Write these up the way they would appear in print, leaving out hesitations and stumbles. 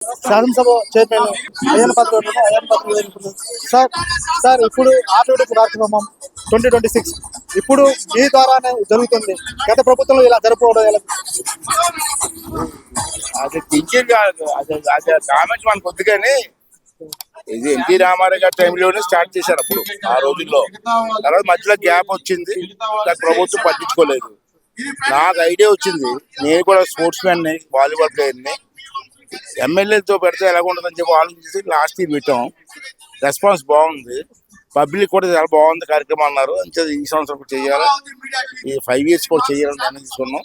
శాసనసభ చైర్మన్ అయ్యన్న పాత్ర sir sir ఇప్పుడు ఆటవిడుపు కార్యక్రమం 2026 ఇప్పుడు మీ ద్వారానే జరుగుతుంది. గత ప్రభుత్వంలో ఇలా జరపడం ఎలా? అది థింకింగ్ కాదు, అది కామెంట్స్ మనకు వద్దు. కానీ ఇది ఎన్టీ రామారావు గారి టైంలోనే స్టార్ట్ చేశారు అప్పుడు ఆ రోజుల్లో. తర్వాత మధ్యలో గ్యాప్ వచ్చింది, ప్రభుత్వం పట్టించుకోలేదు. నాకు ఐడియా వచ్చింది, నేను కూడా స్పోర్ట్స్ మ్యాన్ ని, వాలీబాల్ ప్లేయర్ని. ఎమ్మెల్యేలతో పెడితే ఎలా ఉంటుందని చెప్పి ఆలోచించి లాస్ట్ ఇయర్ పెట్టాం. రెస్పాన్స్ బాగుంది, పబ్లిక్ కూడా చాలా బాగుంది కార్యక్రమం అన్నారు. అంతే ఈ సంవత్సరం కూడా చేయాలి, ఈ 5 years కూడా చేయాలని నిర్ణయం తీసుకున్నాం.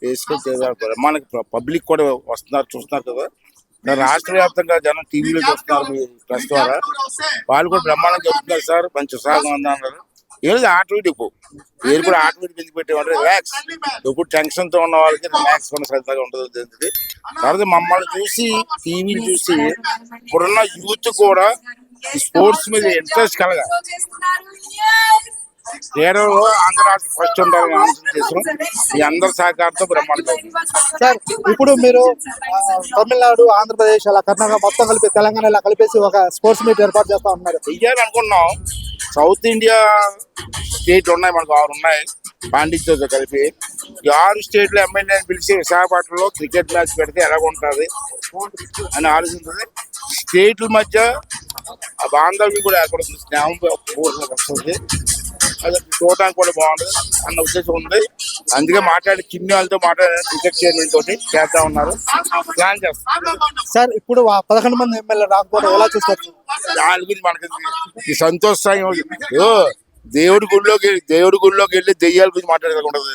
చేసుకొని చేయాలి. మనకి పబ్లిక్ కూడా వస్తున్నారు, చూస్తున్నారు కదా. రాష్ట్ర వ్యాప్తంగా జనం టీవీలో చూస్తున్నారు మీ ప్రెస్ ద్వారా. వాళ్ళు కూడా బ్రహ్మాండంగా చెప్తున్నారు సార్, మంచి ఉత్సాహంగా ఉంది అన్నారు. ఏది ఆటోమేటిక్ పేరు కూడా ఆటోమేటిక్ ఎందుకు పెట్టేవాళ్ళు, రిలాక్స్. ఇప్పుడు టెన్షన్ తో ఉన్న వాళ్ళకి రిలాక్స్ కూడా సరదాగా ఉంటుంది. తర్వాత మమ్మల్ని చూసి, టీవీని చూసి ఇప్పుడున్న యూత్ కూడా స్పోర్ట్స్ మీద ఇంట్రెస్ట్ కలగా క్రీడలో ఆంధ్ర రాష్ట్రం ఫస్ట్ ఉండాలని ఆలోచన చేసాం. ఈ అందరి సహకారంతో బ్రహ్మాండం. సార్ ఇప్పుడు మీరు తమిళనాడు, ఆంధ్రప్రదేశ్, అలా కర్ణాటక మొత్తం కలిపి, తెలంగాణ ఇలా కలిపేసి ఒక స్పోర్ట్స్ మీట్ ఏర్పాటు చేస్తా ఉన్నారు. చెయ్యాలి అనుకున్నాం. సౌత్ ఇండియా స్టేట్ ఉన్నాయి, మనకు 6 ఉన్నాయి పాండిత్యతో కలిపి. ఈ 6 స్టేట్లు ఎమ్మెల్యేని పిలిచి విశాఖపట్నంలో క్రికెట్ మ్యాచ్ పెడితే ఎలా ఉంటుంది అని ఆలోచించింది. స్టేట్ల మధ్య ఆ బాంధవ్యం కూడా ఏర్పడుతుంది, స్నేహం వస్తుంది. అది చూడడానికి కూడా బాగుంటుంది అన్న ఉద్దేశం ఉంది. అందుకే మాట్లాడి చిన్ని వాళ్ళతో మాట్లాడి క్రికెట్ చైర్మన్ తోటి చేస్తా ఉన్నారు, ప్లాన్ చేస్తారు. సార్ ఇప్పుడు 11 మంది ఎమ్మెల్యే రాకపోవడం ఎలా చూస్తారు? దాని గురించి మనకి ఈ సంతోషం. దేవుడి గుడిలోకి వెళ్ళి దెయ్యాల గురించి మాట్లాడేది ఉండదు.